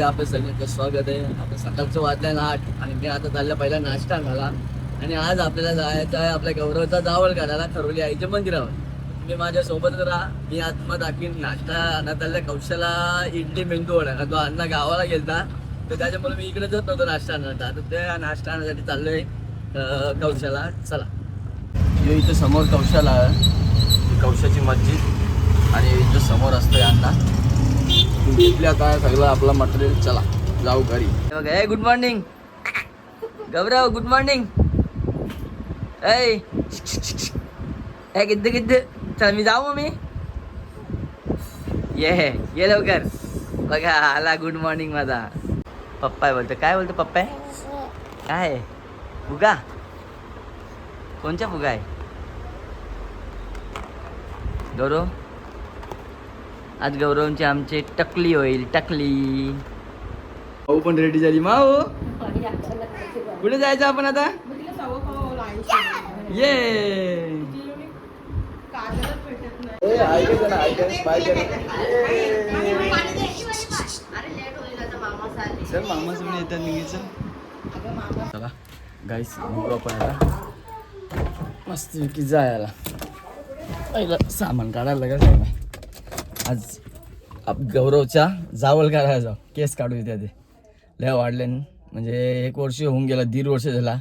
मध्ये आपलं सगळ्यांचं स्वागत आहे. आता सकाळचं वाजलं 8 आणि मी आता चाललं पहिला नाश्ता झाला आणि आज आपल्याला जायचं आहे आपल्या गौरवचा जावळ काढायला खरोली आईच्या मंदिरावर. तुम्ही माझ्या सोबत राहा. मी आत्मा दाखवीन नाश्ता आणा चालल्या कौशाला इडली मेंदू वडा. तो अण्णा गावाला गेलता तर त्याच्यामुळे मी इकडे जात नव्हतो नाश्ता आणता. आता त्या नाश्ता आणण्यासाठी चाललोय कौशाला. चला यो इथं समोर कौशाला कौशाची मस्जिद आणि इथं समोर असतोय अण्णा. घेतले आता सगळं आपला मटेरियल. चला जाऊ घरी. बघा ए good morning Gaurav. Good morning. ए किद्द किद्द. चल मी जाऊ मग. मी ये लवकर. बघा आला गुड मॉर्निंग माझा पप्पा आहे. बोलतो काय बोलतो पप्पा आहे काय फुगा. कोणच्या फुगा आहे गौरव. आज गौरवची आमची टकली होईल. टकली भाऊ पण रेडी झाली. माऊ कुठे जायचं आपण आता. ये चल मामा समोर येतात निघायचं. चला गाईस निघू आपण आता मस्त की जायला. पहिलं सामान काढायला लागेल. आज गौरवच्या जावळ काढायला जाऊ. केस काढू इथे ते लय वाढले. म्हणजे 1 वर्ष होऊन गेला. 1.5 वर्ष झाला.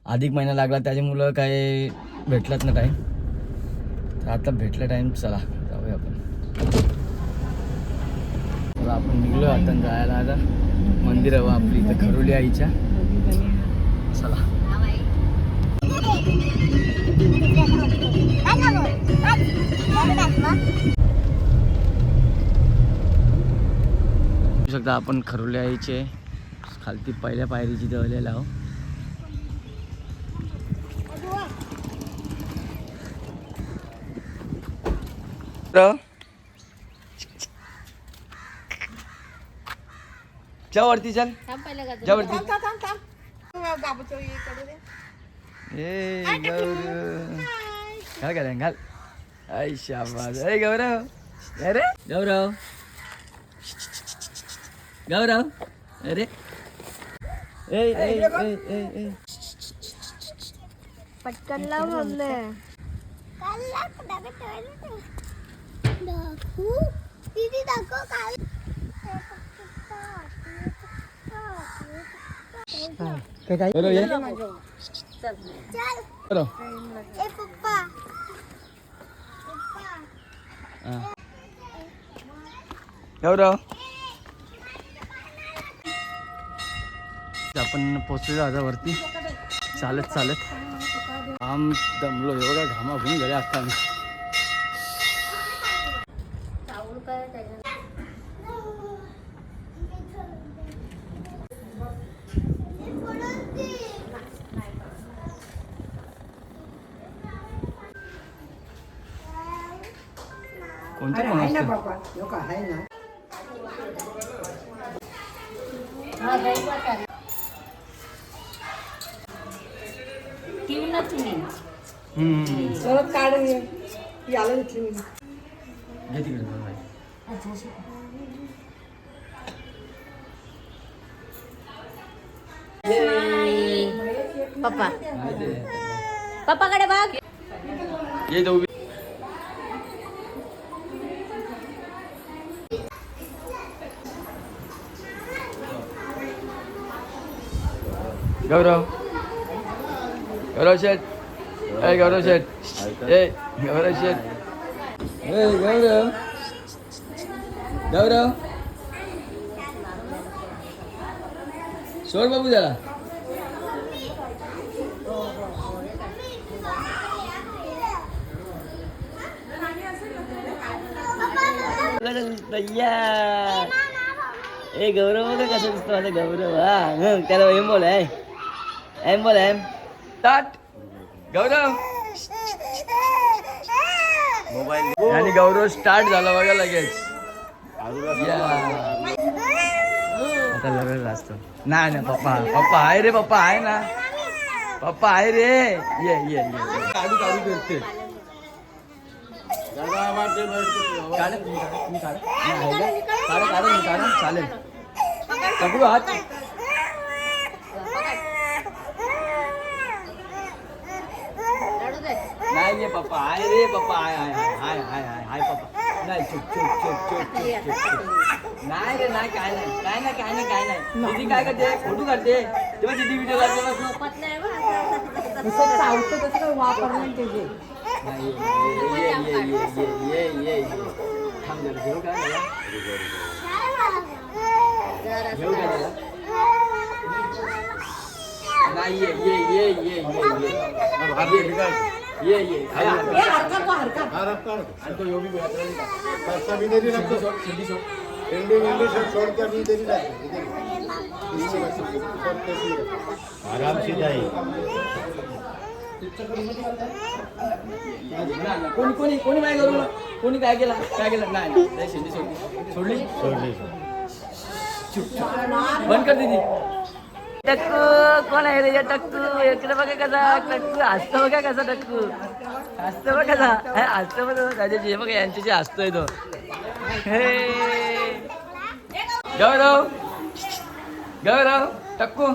अधिक महिना लागला त्याच्यामुळं काय भेटलाच ना टाईम. तर आता भेटला टाईम. चला जाऊया आपण. चला आपण निघलो आता जायला. आता मंदिर हवं आपली इथं खरोली आईच्या. चला शकता आपण खरोली आईचे खालती पहिल्या पायरीची दळलेला आहो. वरती चल. वरती घाल घाल घाल. आई शाबास. अरे गौरव. अरे गौरव गौरव. अरे ए ए ए ए ए पटकन लाव मम्मी. दीदी दाखव काय. गौरव ये. चल गौरव ए पप्पा. गौरव आपण पोचलेलो आता वरती चालत चालत. आम दमलो एवढा घामा होऊन गेला आता आम्ही. कोणते माणूस पप्पा पप्पाकडे बघ. ये जाऊ. गौरव गौरव शेठ. ए गौरव शेठ. ए गौरव शेठ. ए गौरव गौरव सोड बाबू जरा. ए गौरव बघा कसं दिसतो माझा गौरव. हा त्याला एम बोल आहे. एम बोल एम स्टार्ट. गौरव मोबाईल आणि गौरव स्टार्ट झाला बघा लगेच. आता लगेच असतो. नाही ना पप्पा. पप्पा आहे रे. पप्पा आहे ना. पप्पा आहे रे. ये ये ये काढू काढू करते. काढा चालेल. पकडू हात. नाही रे पप्पा आहे रे पप्पा आहे पप्पा नाही चुप चुप चुप चुप चुप चुप नाही रे नाही काय नाही दीदी काय करते फोटो काढते तेव्हा दीदी व्हिडिओ काढते ये थांब जरा घेऊ काय घेऊ काय नाही ये आराम से जाइए. कोणी काय करू कोणी काय केलं नाही सोडली बंद कर दीदी. टक्कू कोण आहे रे टक्कू इकडे बघा कसा टक्कू हसतो बघा कसा टक्कू हसतो बघा कसा हसतो बघा त्याच्याशी बघा यांच्याशी हसतोय तो. गौरव टक्कू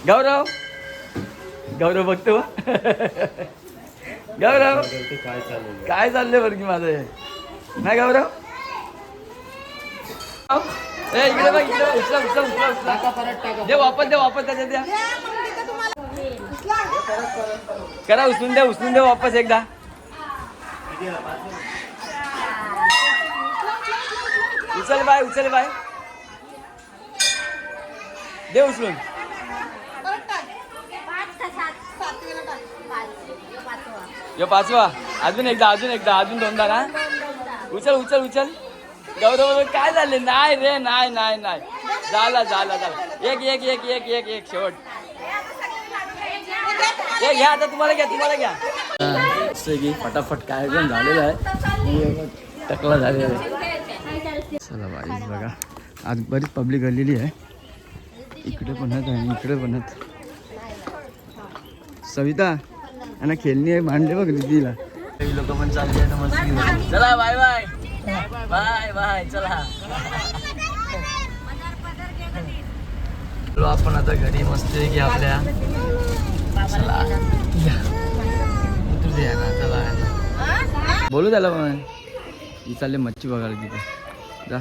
गौरव बघतो गौरव काय चाललंय बरं की माझं नाही गौरव ए इकडे बघ इकडे उचला दे वापस त्याच्यात द्या करा उचलून द्या वापस एकदा. उचल बाय दे उचलून. यो पाचवा अजून एकदा अजून दोनदा ना. उचल गौरव काय झाले नाही रे नाही झाला एक शेवट एक घ्या आता तुम्हाला घ्या फटाफट काय पण झालेलं आहे टकला झालेला आहे. चला बाई बघा आज बरीच पब्लिक आलेली आहे इकडे पण आहेत सविता आणि खेळणी आहे भांडले बघ दीदीला लोक पण चालले आहेत मस्त. चला बाय चला आपण आता घरी मस्त की आपल्या चला तुझे ना चला बोलू त्याला पण ही चालले मच्छी बघायला तिथे जा.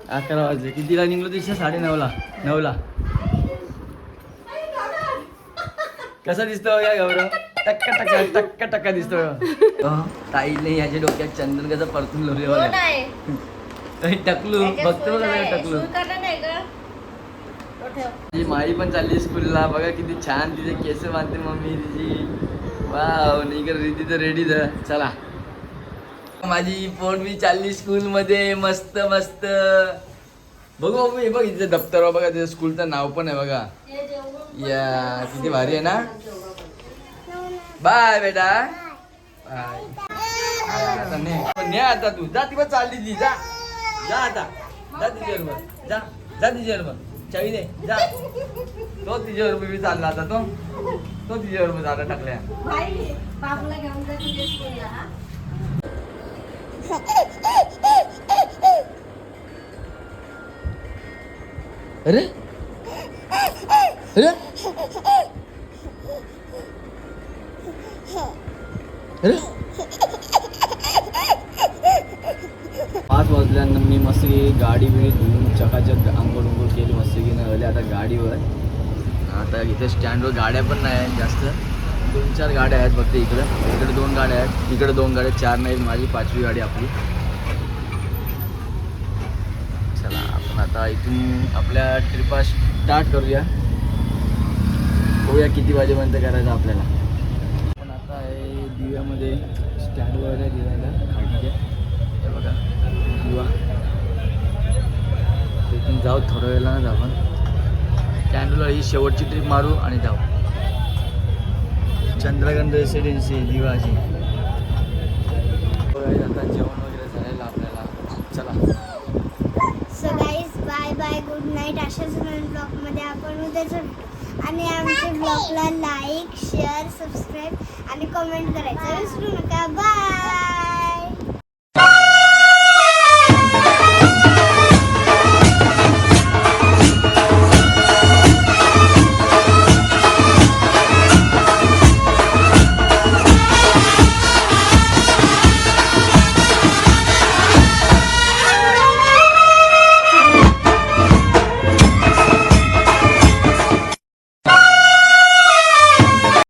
11 वाजले कितीला निघलो तिथे 9:30 कसा दिसतो या गौरव टक्का दिसतो ताईने याच्या डोक्यात चंदन कसं परतून लावले बघा टकलू बघतो बघा टकलू. माझी माई पण चालली स्कूलला बघा किती छान तिचे केस बांधते मम्मी तिची वाव नाही कर रिती तर रेडी चला. माझी पोट मी चालली स्कूल मध्ये मस्त बघू हे बघ इथे दप्तर बघा तिथे स्कूलचं नाव पण आहे बघा या किती भारी आहे ना. बाय बेटा बाय ने आता तू जा ती चालली ती जा आता जा तिच्याबरोबर जा तिच्याबरोबर चावी दे जा. तो तिच्याबरोबर मी चालला आता तो तिच्याबरोबर जाता टाकल्या. अरे अरे 5 वाजल्यानं मी मस्त गाडी बिडी धुवून चकाचक आंघोळ केली मस्त की नाही आता गाडीवर. आता इथे स्टँडवर गाड्या पण नाही आहेत जास्त 2-4 गाड्या आहेत फक्त इकडे 2 गाड्या आहेत इकडे 2 गाड्या 4 नाही माझी 5वी गाडी आपली. चला आपण आता इथून आपल्या ट्रिपा स्टार्ट करूया बघूया किती वाजेपर्यंत करायचं आपल्याला. पण आता हे दिव्यामध्ये स्टँडवर आहे दिव्याला खाडीच्या हे बघा दिवा तिथून जाऊ थोड्या वेळेला आपण स्टँडवर ही शेवटची ट्रिप मारू आणि जाऊ. चंद्रगंध रेसिडेन्सी दिवाची आता जेवण वगैरे झालेलं आपल्याला. चला so guys bye good night. अशाच नवीन ब्लॉगमध्ये आपण उद्या भेटू. आणि आमच्या ब्लॉगला लाईक शेअर सबस्क्राईब आणि कमेंट करायचं विसरू नका बाय